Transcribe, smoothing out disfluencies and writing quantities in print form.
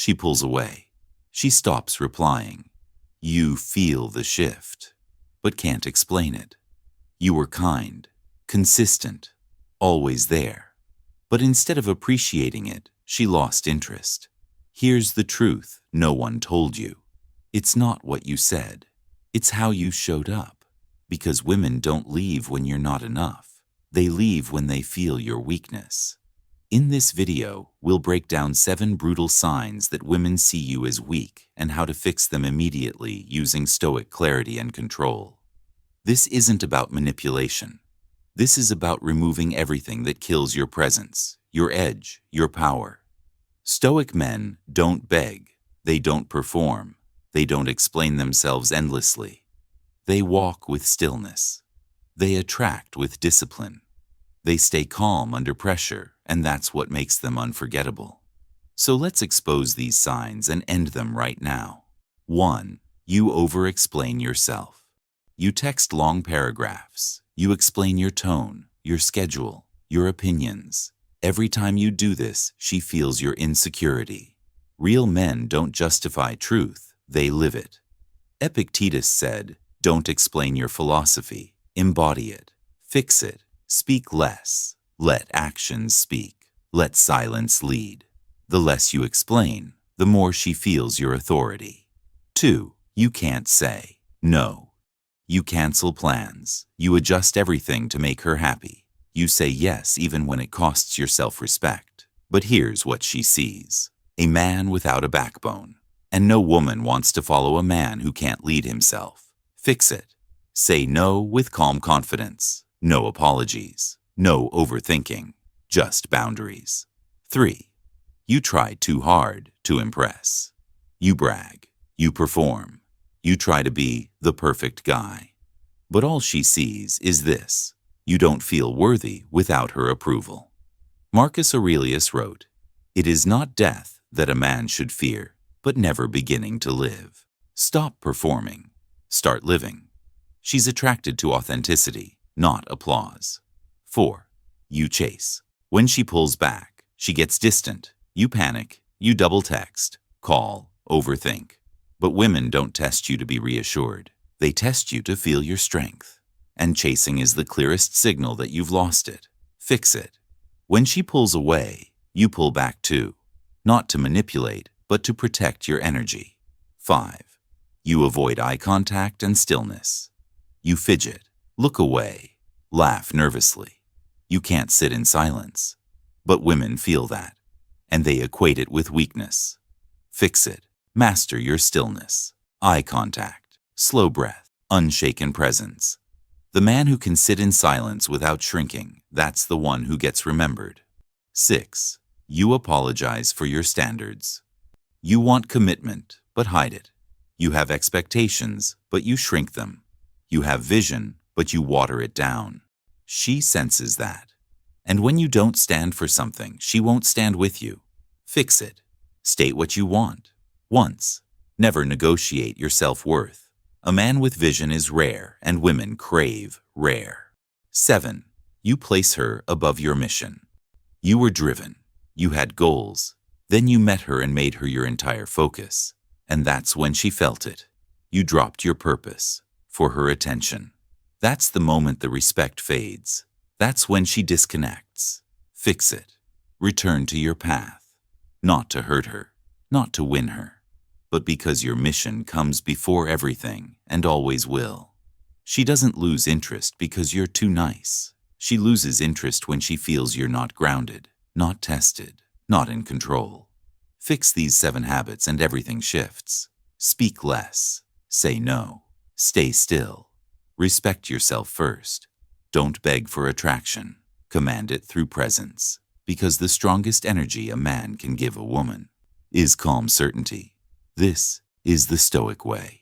She pulls away. She stops replying. You feel the shift, but can't explain it. You were kind, consistent, always there. But instead of appreciating it, she lost interest. Here's the truth no one told you. It's not what you said. It's how you showed up. Because women don't leave when you're not enough. They leave when they feel your weakness. In this video, we'll break down 7 brutal signs that women see you as weak and how to fix them immediately using Stoic clarity and control. This isn't about manipulation. This is about removing everything that kills your presence, your edge, your power. Stoic men don't beg. They don't perform. They don't explain themselves endlessly. They walk with stillness. They attract with discipline. They stay calm under pressure, and that's what makes them unforgettable. So let's expose these signs and end them right now. 1. You over-explain yourself. You text long paragraphs. You explain your tone, your schedule, your opinions. Every time you do this, she feels your insecurity. Real men don't justify truth, they live it. Epictetus said, "Don't explain your philosophy, embody it, fix it, speak less, let actions speak, let silence lead." The less you explain, the more she feels your authority. 2. You can't say no. You cancel plans. You adjust everything to make her happy. You say yes even when it costs your self-respect. But here's what she sees. A man without a backbone. And no woman wants to follow a man who can't lead himself. Fix it. Say no with calm confidence. No apologies. No overthinking. Just boundaries. 3. You try too hard to impress. You brag. You perform. You try to be the perfect guy. But all she sees is this. You don't feel worthy without her approval. Marcus Aurelius wrote, "It is not death that a man should fear, but never beginning to live." Stop performing. Start living. She's attracted to authenticity, not applause. 4. You chase. When she pulls back, she gets distant. You panic. You double text, call, overthink. But women don't test you to be reassured. They test you to feel your strength. And chasing is the clearest signal that you've lost it. Fix it. When she pulls away, you pull back too. Not to manipulate, but to protect your energy. 5. You avoid eye contact and stillness. You fidget, look away, laugh nervously. You can't sit in silence. But women feel that, and they equate it with weakness. Fix it. Master your stillness. Eye contact, slow breath, unshaken presence. The man who can sit in silence without shrinking, that's the one who gets remembered. 6. You apologize for your standards. You want commitment, but hide it. You have expectations, but you shrink them. You have vision, but you water it down. She senses that. And when you don't stand for something, she won't stand with you. Fix it. State what you want. Once. Never negotiate your self-worth. A man with vision is rare, and women crave rare. 7. You place her above your mission. You were driven. You had goals. Then you met her and made her your entire focus. And that's when she felt it. You dropped your purpose for her attention. That's the moment the respect fades. That's when she disconnects. Fix it. Return to your path. Not to hurt her, not to win her, but because your mission comes before everything and always will. She doesn't lose interest because you're too nice. She loses interest when she feels you're not grounded, not tested, not in control. Fix these 7 habits and everything shifts. Speak less. Say no. Stay still. Respect yourself first. Don't beg for attraction. Command it through presence. Because the strongest energy a man can give a woman is calm certainty. This is the Stoic way.